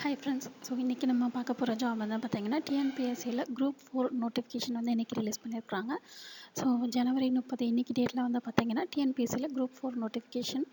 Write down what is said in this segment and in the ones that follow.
Hi friends. So இன்றைக்கி நம்ம பார்க்க போகிற ஜாப் வந்து பார்த்திங்கன்னா டிஎன்பிஎஸ்சியில் குரூப் 4 நோட்டிஃபிகேஷன் வந்து இன்றைக்கி ரிலீஸ் பண்ணியிருக்காங்க. ஸோ ஜனவரி 30 இன்றைக்கி டேட்டில் வந்து பார்த்திங்கன்னா டிஎன்பிஎஸ்சியில் குரூப் 4 நோட்டிஃபிகேஷன்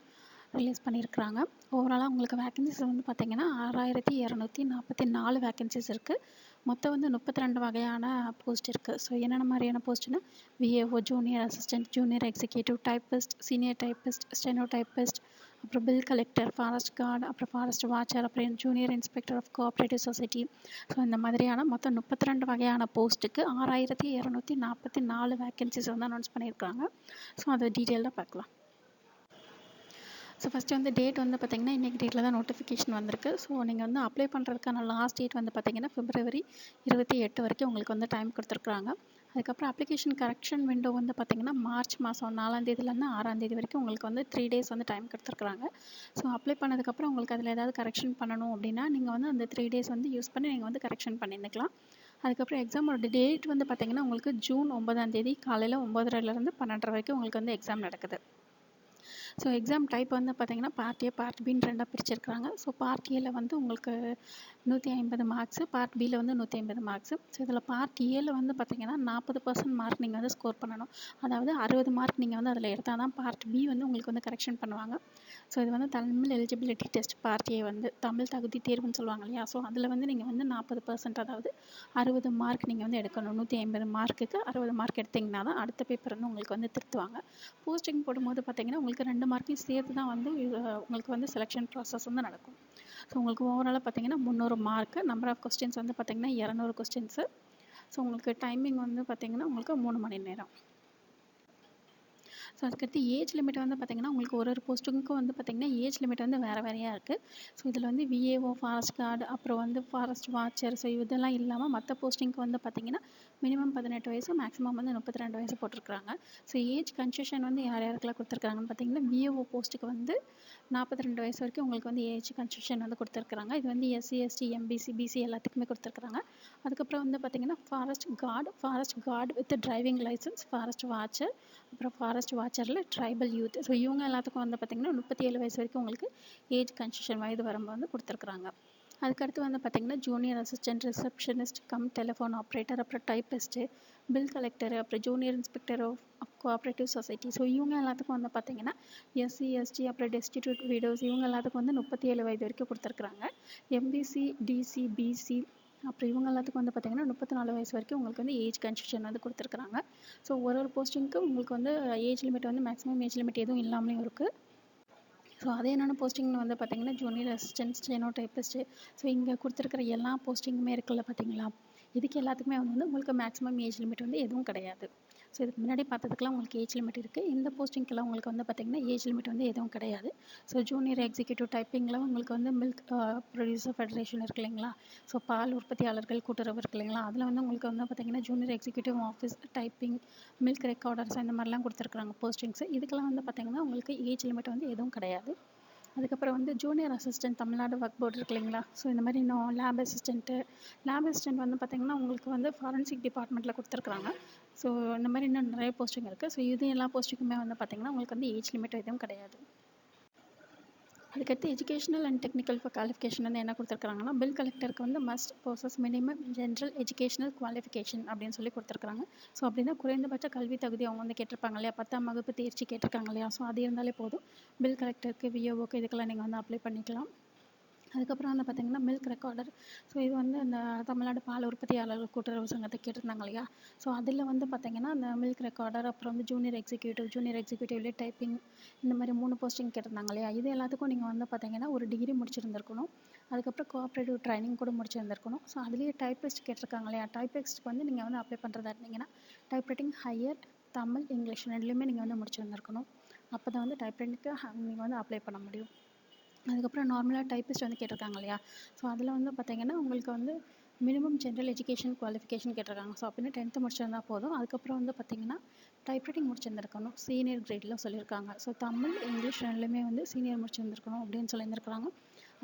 ரிலீஸ் பண்ணியிருக்கிறாங்க. ஓவராலாக உங்களுக்கு வேக்கன்சிஸ் வந்து பார்த்திங்கன்னா 6244 வேக்கன்சிஸ் இருக்குது. மொத்தம் வந்து 32 வகையான போஸ்ட் இருக்குது. ஸோ என்னென்ன மாதிரியான போஸ்ட்னா VAO, junior assistant, junior executive, typist, senior typist, steno typist, அப்புறம் பில் கலெக்டர், ஃபாரஸ்ட் கார்டு, அப்புறம் ஃபாரஸ்ட் வாட்சர், அப்புறம் junior inspector of cooperative society. So இந்த மாதிரியான மொத்தம் 32 வகையான போஸ்ட்டுக்கு 6244 வேக்கன்சிஸ் வந்து அனௌன்ஸ் பண்ணியிருக்காங்க. ஸோ அதை டீட்டெயிலாக பார்க்கலாம். ஸோ ஃபஸ்ட்டு வந்து டேட் வந்து பார்த்திங்கன்னா இன்றைக்கி டேட்டில் தான் நோட்டிஃபிகேஷன் வந்திருக்கு. ஸோ நீங்கள் வந்து அப்ளை பண்ணுறதுக்கான லாஸ்ட் டேட் வந்து பார்த்திங்கன்னா February 28 வரைக்கும் உங்களுக்கு வந்து டைம் கொடுத்துருக்குறாங்க. அதுக்கப்புறம் அப்ளிகேஷன் கரெக்ஷன் விண்டோ வந்து பார்த்திங்கன்னா மார்ச் மாதம் 4ஆம் தேதியிலேருந்து 6ஆம் தேதி வரைக்கும் உங்களுக்கு வந்து 3 days வந்து டைம் கொடுத்துருக்குறாங்க. ஸோ அப்ளை பண்ணதுக்கப்புறம் உங்களுக்கு அதில் ஏதாவது கரெக்ஷன் பண்ணணும் அப்படின்னா நீங்கள் வந்து அந்த 3 days வந்து யூஸ் பண்ணி நீங்கள் வந்து கரெக்ஷன் பண்ணியிருந்துக்கலாம். அதுக்கப்புறம் எக்ஸாமோட டேட் வந்து பார்த்திங்கன்னா உங்களுக்கு ஜூன் 9ஆம் தேதி காலையில் 9:30லேருந்து 12:30 வரைக்கும் உங்களுக்கு வந்து எக்ஸாம் நடக்குது. ஸோ எக்ஸாம் டைப் வந்து பார்த்திங்கன்னா பார்ட் ஏ, பார்ட் பின்னு ரெண்டாக பிரிச்சிருக்கிறாங்க. ஸோ பார்ட் ஏல வந்து உங்களுக்கு 150 மார்க்ஸு, பார்ட் பியில் வந்து 150 மார்க்ஸு. ஸோ இதில் பார்ட் ஏல வந்து பார்த்திங்கன்னா 40% மார்க் நீங்கள் வந்து ஸ்கோர் பண்ணணும். அதாவது 60 மார்க் நீங்கள் வந்து அதில் எடுத்தால் தான் பார்ட் பி வந்து உங்களுக்கு வந்து கரெக்ஷன் பண்ணுவாங்க. ஸோ இது வந்து Tamil eligibility test part A வந்து தமிழ் தகுதி தேர்வுன்னு சொல்லுவாங்க இல்லையா. ஸோ அதில் வந்து நீங்கள் வந்து 40%, அதாவது 60 மார்க் நீங்கள் வந்து எடுக்கணும். 150 மார்க்குக்கு 60 மார்க் எடுத்திங்கன்னா தான் அடுத்த பேப்பர் வந்து உங்களுக்கு வந்து திருத்துவாங்க. போஸ்டிங் போடும்போது பார்த்திங்கன்னா உங்களுக்கு 2 மார்க்கையும் சேர்த்து தான் வந்து உங்களுக்கு வந்து செலெக்ஷன் ப்ராசஸ் வந்து நடக்கும். ஸோ உங்களுக்கு ஓவராலாக பார்த்திங்கன்னா 300 மார்க்கு, நம்பர் ஆஃப் கொஸ்டின்ஸ் வந்து பார்த்திங்கன்னா 200 கொஸ்டின்ஸு. ஸோ உங்களுக்கு டைமிங் வந்து பார்த்திங்கன்னா உங்களுக்கு 3 மணி நேரம். ஸோ அதுக்கடுத்து ஏஜ் லிமிட் வந்து பார்த்திங்கன்னா உங்களுக்கு ஒரு போஸ்ட்டுக்கும் வந்து பார்த்திங்கன்னா ஏஜ் லிமிட் வந்து வேறு வேறையாக இருக்குது. ஸோ இதில் வந்து விஏஓ, ஃபாரஸ்ட் கார்டு, அப்புறம் வந்து ஃபாரஸ்ட் வாட்சர், ஸோ இதெல்லாம் இல்லாமல் மற்ற போஸ்டிங்க்கு வந்து பார்த்திங்கன்னா மினிமம் 18 வயசு, மேக்ஸிமம் வந்து 32 வயசு போட்டிருக்காங்க. ஸோ ஏஜ் கன்செஷன் வந்து யார் யாருக்கெல்லாம் கொடுத்துருக்காங்கன்னு பார்த்திங்கன்னா விஏஓ போஸ்ட்டுக்கு வந்து 42 வயசு வரைக்கும் உங்களுக்கு வந்து ஏஜ் கன்செஷன் வந்து கொடுத்துருக்குறாங்க. இது வந்து எஸ்சி, எஸ்டி, எம்பிசி, பிசி எல்லாத்துக்குமே கொடுத்துருக்குறாங்க. அதுக்கப்புறம் வந்து பார்த்திங்கன்னா forest guard with driving licence, forest watcher, அப்புறம் ஃபாரஸ்ட் வாட்சரில் ட்ரைபல் யூத். ஸோ இவங்க எல்லாத்துக்கும் வந்து பார்த்திங்கன்னா 37 வயசு வரைக்கும் உங்களுக்கு ஏஜ் கன்செஷன் வயது வரம்பு வந்து கொடுத்துருக்குறாங்க. அதுக்கடுத்து வந்து பார்த்திங்கன்னா junior assistant, receptionist cum telephone operator, அப்புறம் டைப்பிஸ்ட்டு, பில் கலெக்டர், அப்புறம் junior inspector of cooperative society. So இவங்க எல்லாத்துக்கும் வந்து பார்த்திங்கன்னா எஸ்சி, எஸ்டி, அப்புறம் டெஸ்டிடியூட் விடோஸ் இவங்க எல்லாத்துக்கும் வந்து 37 வயது வரைக்கும் கொடுத்துருக்குறாங்க. எம்பிசி, டிசி, பிசி, அப்புறம் இவங்க எல்லாத்துக்கும் வந்து பார்த்திங்கன்னா 34 வயசு வரைக்கும் உங்களுக்கு வந்து ஏஜ் கன்செஷன் வந்து கொடுத்துருக்குறாங்க. ஸோ ஒரு போஸ்டிங்க்கு உங்களுக்கு வந்து ஏஜ் லிமிட் வந்து மேக்ஸிமம் ஏஜ் லிமிட் எதுவும் இல்லாமலேயும் இருக்குது. ஸோ அது என்னென்ன போஸ்டிங்னு வந்து பார்த்திங்கன்னா junior assistant, steno typist. So இங்கே கொடுத்துருக்குற எல்லா போஸ்டிங்குமே இருக்குல்ல பார்த்திங்களா, இதுக்கு எல்லாத்துக்குமே வந்து உங்களுக்கு மேக்ஸிமம் ஏஜ் லிமிட் வந்து எதுவும் கிடையாது. ஸோ இதுக்கு முன்னாடி பார்த்ததுக்கெலாம் உங்களுக்கு ஏஜ் லிமிட் இருக்குது. இந்த போஸ்டிங்கெல்லாம் உங்களுக்கு வந்து பார்த்திங்கன்னா ஏஜ் லிமிட் வந்து எதுவும் கிடையாது. ஸோ ஜூனியர் எக்ஸிக்யூட்டிவ் டைப்பிங்கில் உங்களுக்கு வந்து மில்க் ப்ரொடியூசர் ஃபெடரேஷன் இருக்கு இல்லைங்களா, ஸோ பால் உற்பத்தியாளர்கள் கூட்டுறவு இருக்கு இல்லைங்களா, அதில் வந்து உங்களுக்கு வந்து பார்த்திங்கன்னா junior executive office typing, milk recorders இந்த மாதிரிலாம் கொடுத்துருக்குறாங்க போஸ்டிங்ஸ். இதுக்கெல்லாம் வந்து பார்த்திங்கன்னா உங்களுக்கு ஏஜ் லிமிட் வந்து எதுவும் கிடையாது. அதுக்கப்புறம் வந்து junior assistant Tamil Nadu work board இருக்கு இல்லைங்களா, ஸோ இந்த மாதிரி இன்னும் லேப் அசிஸ்டன்ட் வந்து பார்த்திங்கன்னா உங்களுக்கு வந்து ஃபாரன்சிக் டிபார்ட்மெண்ட்டில் கொடுத்துருக்குறாங்க. ஸோ இந்த மாதிரி இன்னும் நிறைய போஸ்டிங் இருக்குது. ஸோ இது எல்லா போஸ்டிங்குமே வந்து பார்த்திங்கன்னா உங்களுக்கு வந்து ஏஜ் லிமிட் எதுவும் கிடையாது. அதுக்கடுத்து எஜுகேஷனல் அண்ட் டெக்னிக்கல் குவாலிஃபிகேஷன் வந்து என்ன கொடுத்துருக்காங்கன்னா பில் கலெக்டருக்கு வந்து must process minimum general educational qualification அப்படின்னு சொல்லி கொடுத்துருக்காங்க. ஸோ அப்படின்னா குறைந்தபட்ச கல்வி தகுதி அவங்க வந்து கேட்டிருப்பாங்க இல்லையா, 10ஆம் வகுப்பு தேர்ச்சி கேட்டிருக்காங்க இல்லையா, ஸோ அது இருந்தாலே போதும். பில் கலெக்டருக்கு, விஓஓக்கு இதுக்கெல்லாம் நீங்கள் வந்து அப்ளை பண்ணிக்கலாம். அதுக்கப்புறம் வந்து பார்த்திங்கன்னா மில்க் ரெக்கார்டர். ஸோ இது வந்து அந்த தமிழ்நாடு பால் உற்பத்தியாளர்கள் கூட்டுறவு சங்கத்தை கேட்டிருந்தாங்க இல்லையா, ஸோ அதில் வந்து பார்த்திங்கன்னா அந்த மில்க் ரெக்கார்டர், அப்புறம் வந்து ஜூனியர் எக்ஸிக்யூட்டிவ்லேயே டைப்பிங், இந்த மாதிரி 3 போஸ்டிங் கேட்டிருந்தாங்க இல்லையா. இது எல்லாத்துக்கும் நீங்கள் வந்து பார்த்திங்கன்னா ஒரு டிகிரி முடிச்சிருந்துருக்கணும். அதுக்கப்புறம் கோஆப்ரேட்டிவ் ட்ரைனிங் கூட முடிச்சிருந்துருக்கணும். ஸோ அதுலேயே டைப்பிஸ்ட் கேட்டிருக்காங்க இல்லையா, டைப்பிஸ்ட்டுக்கு வந்து நீங்கள் வந்து அப்ளை பண்ணுறதா இருந்தீங்கன்னா டைப்ரைட்டிங் ஹையர், தமிழ், இங்கிலீஷ் ரெண்டுலேயுமே நீங்கள் வந்து முடிச்சிருந்துருக்கணும். அப்போ தான் வந்து டைப்ரைட்டிங்க்கு நீங்கள் வந்து அப்ளை பண்ண முடியும். அதுக்கப்புறம் நார்மலாக டைப்பிஸ்ட் வந்து கேட்டிருக்காங்க இல்லையா, ஸோ அதில் வந்து பார்த்திங்கன்னா உங்களுக்கு வந்து மினிமம் ஜென்ரல் எஜுகேஷன் குவாலிஃபிகேஷன் கேட்டிருக்காங்க. ஸோ அப்படின்னா 10th முடிச்சிருந்தா போதும். அதுக்கப்புறம் வந்து பார்த்திங்கன்னா டைப்ரைட்டிங் முடிச்சிருந்துருக்கணும், சீனியர் கிரேடில் சொல்லியிருக்காங்க. ஸோ தமிழ், இங்கிலீஷ் ரெண்டுலேயுமே வந்து சீனியர் முடிச்சிருந்துருக்கணும் அப்படின்னு சொல்லியிருந்துருக்காங்க.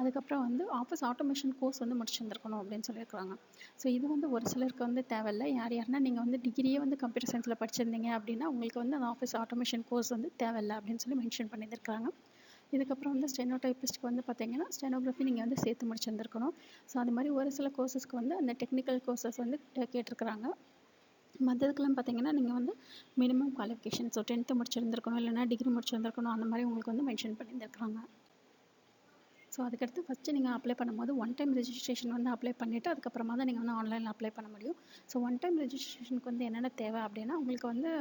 அதுக்கப்புறம் வந்து ஆஃபீஸ் ஆட்டோமேஷன் கோர்ஸ் வந்து முடிச்சிருந்துருக்கணும் அப்படின்னு சொல்லியிருக்காங்க. ஸோ இது வந்து ஒரு சிலருக்கு வந்து தேவையில்லை. யாருன்னா நீங்கள் வந்து டிகிரியே வந்து கம்ப்யூட்டர் சயின்ஸில் படிச்சிருந்தீங்க அப்படின்னா உங்களுக்கு வந்து அந்த ஆஃபீஸ் ஆட்டோமேஷன் கோர்ஸ் வந்து தேவையில்லை அப்படின்னு சொல்லி மென்ஷன் பண்ணியிருக்காங்க. இதுக்கப்புறம் வந்து ஸ்டெனோ டைப்பிஸ்ட்க்கு வந்து பார்த்தீங்கன்னா ஸ்டெனோகிராஃபி நீங்கள் வந்து சேர்த்து முடிச்சிருந்துருக்கணும். ஸோ அது மாதிரி ஒரு சில கோர்சஸ்க்கு வந்து அந்த டெக்னிக்கல் கோர்சஸ் வந்து கேட்டிருக்கிறாங்க. மற்றதுக்கெல்லாம் பார்த்தீங்கன்னா நீங்கள் வந்து மினிமம் குவாலிஃபிகேஷன் ஸோ 10th முடிச்சிருந்துருக்கணும், இல்லைனா டிகிரி முடிச்சிருந்துருக்கணும், அந்த மாதிரி உங்களுக்கு வந்து மென்ஷன் பண்ணியிருந்துருக்காங்க. ஸோ அதுக்கடுத்து ஃபஸ்ட்டு நீங்கள் அப்ளை பண்ணும்போது ஒன் டைம் ரெஜிஸ்ட்ரேஷன் வந்து அப்ளை பண்ணிவிட்டு அதுக்கப்புறமா தான் நீங்கள் வந்து ஆன்லைனில் அப்ளை பண்ண முடியும். ஸோ ஒன் டைம் ரெஜிஸ்ட்ரேஷனுக்கு வந்து என்னென்ன தேவை அப்படின்னா, உங்களுக்கு வந்து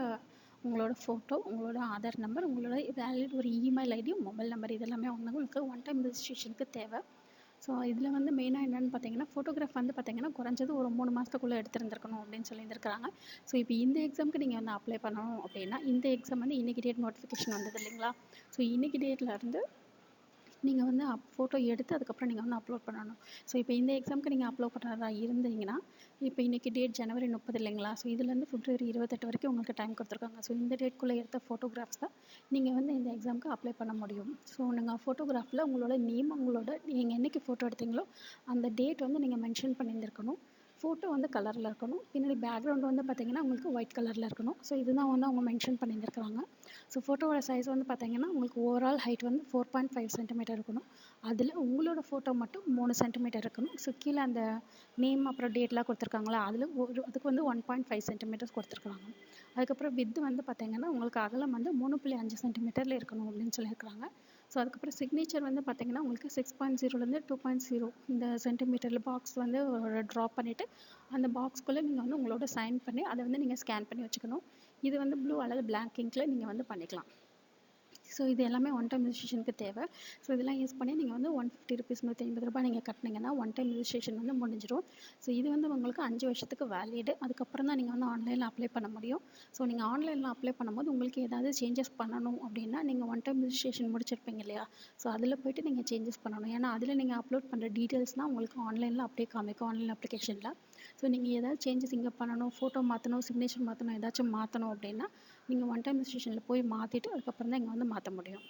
உங்களோட ஃபோட்டோ, உங்களோட ஆதார் நம்பர், உங்களோட வேலிட் ஒரு இமெயில் ஐடி, மொபைல் நம்பர், இதெல்லாமே வந்து உங்களுக்கு ஒன் டைம் ரெஜிஸ்ட்ரேஷனுக்கு தேவை. ஸோ இதில் வந்து மெயினாக என்னென்னு பார்த்தீங்கன்னா, ஃபோட்டோகிராஃப் வந்து பார்த்தீங்கன்னா குறைஞ்சது ஒரு 3 மாதத்துக்குள்ளே எடுத்திருந்துருக்கணும் அப்படின்னு சொல்லியிருக்காங்க. ஸோ இப்போ இந்த எக்ஸாமுக்கு நீங்கள் வந்து அப்ளை பண்ணணும் அப்படின்னா, இந்த எக்ஸாம் வந்து இன்றைக்கி டேட் நோட்டிஃபிகேஷன் வந்தது இல்லைங்களா? ஸோ இன்றைக்கி டேட்லேருந்து நீங்கள் வந்து ஃபோட்டோ எடுத்து அதுக்கப்புறம் நீங்கள் வந்து அப்லோட் பண்ணணும். ஸோ இப்போ இந்த எக்ஸாமுக்கு நீங்கள் அப்லோட் பண்ணுறதா இருந்தீங்கன்னா, இப்போ இன்றைக்கி டேட் ஜனவரி 30 இல்லைங்களா? ஸோ இதுலேருந்து பிப்ரவரி 28 வரைக்கும் உங்களுக்கு டைம் கொடுத்துருக்காங்க. ஸோ இந்த டேட்குள்ளே எடுத்த ஃபோட்டோகிராஃப்ஸ் தான் நீங்கள் வந்து இந்த எக்ஸாமுக்கு அப்ளை பண்ண முடியும். ஸோ நீங்கள் ஃபோட்டோகிராஃபில் உங்களோட நேம், உங்களோட நீங்கள் என்றைக்கு ஃபோட்டோ எடுத்தீங்களோ அந்த டேட் வந்து நீங்கள் மென்ஷன் பண்ணியிருந்துருக்கணும். ஃபோட்டோ வந்து கலரில் இருக்கணும். பின்னாடி பேக்ரவுண்ட் வந்து பார்த்தீங்கன்னா உங்களுக்கு ஒயிட் கலரில் இருக்கணும். ஸோ இதுதான் வந்து அவங்க மென்ஷன் பண்ணியிருந்துருக்காங்க. ஸோ ஃபோட்டோவோட சைஸ் வந்து பார்த்தீங்கன்னா உங்களுக்கு ஓவரால் ஹைட் வந்து 4.5 சென்டிமீட்டர் இருக்கணும். அதில் உங்களோட ஃபோட்டோ மட்டும் 3 சென்டிமீட்டர் இருக்கணும். ஸோ கீழே அந்த நேம் அப்புறம் டேட்லாம் கொடுத்துருக்காங்களா, அதில் அதுக்கு வந்து 1.5 சென்டிமீட்டர்ஸ் கொடுத்துருக்காங்க. அதுக்கப்புறம் வித்து வந்து பார்த்தீங்கன்னா உங்களுக்கு அகலம் வந்து 3.5 சென்டிமீட்டரில் இருக்கணும் அப்படின்னு சொல்லியிருக்காங்க. ஸோ அதுக்கப்புறம் சிக்னேச்சர் வந்து பார்த்தீங்கன்னா உங்களுக்கு 6.0லேருந்து 2.0 இந்த சென்டிமீட்டரில் பாக்ஸ் வந்து ட்ராப் பண்ணிவிட்டு அந்த பாக்ஸ்குள்ளே நீங்கள் வந்து உங்களோட சைன் பண்ணி அதை வந்து நீங்கள் ஸ்கேன் பண்ணி வச்சுக்கணும். இது வந்து ப்ளூ அல்லது பிளாக் இங்கில் நீங்கள் வந்து பண்ணிக்கலாம். ஸோ இது எல்லாமே ஒன் டைம் ரெஜிஸ்ட்ரேஷனுக்கு தேவை. ஸோ இதெல்லாம் யூஸ் பண்ணி நீங்கள் வந்து 150 ருபீஸ் ₹150 நீங்கள் கட்டினீங்கன்னா ஒன் டைம் ரெஜிஸ்ட்ரேஷன் வந்து முடிஞ்சிடும். ஸோ இது வந்து உங்களுக்கு 5 வருஷத்துக்கு வேலிடு. அதுக்கப்புறம் தான் நீங்கள் வந்து ஆன்லைனில் அப்ளை பண்ண முடியும். ஸோ நீங்கள் ஆன்லைனில் அப்ளை பண்ணும்போது உங்களுக்கு ஏதாவது சேஞ்சஸ் பண்ணணும் அப்படின்னா நீங்கள் ஒன் டைம் ரெஜிஸ்ட்ரேஷன் முடிச்சிருப்பீங்க இல்லையா? ஸோ அதில் போய்ட்டு நீங்கள் சேஞ்சஸ் பண்ணணும். ஏன்னா அதில் நீங்கள் அப்லோட் பண்ணுற டீட்டெயில்ஸ்னால் உங்களுக்கு ஆன்லைனில் அப்படியே காமிக்கும் ஆன்லைன் அப்ளிகேஷனில். ஸோ நீங்கள் ஏதாவது சேஞ்சஸ் இங்கே பண்ணணும், ஃபோட்டோ மாற்றணும், சிக்னேச்சர் மாற்றணும், ஏதாச்சும் மாற்றணும் அப்படின்னா நீங்கள் ஒன் டைம் ரெஜிஸ்ட்ரேஷனில் போய் மாற்றிட்டு அதுக்கப்புறம் தான் இங்கே வந்து மாற்ற முடியும்.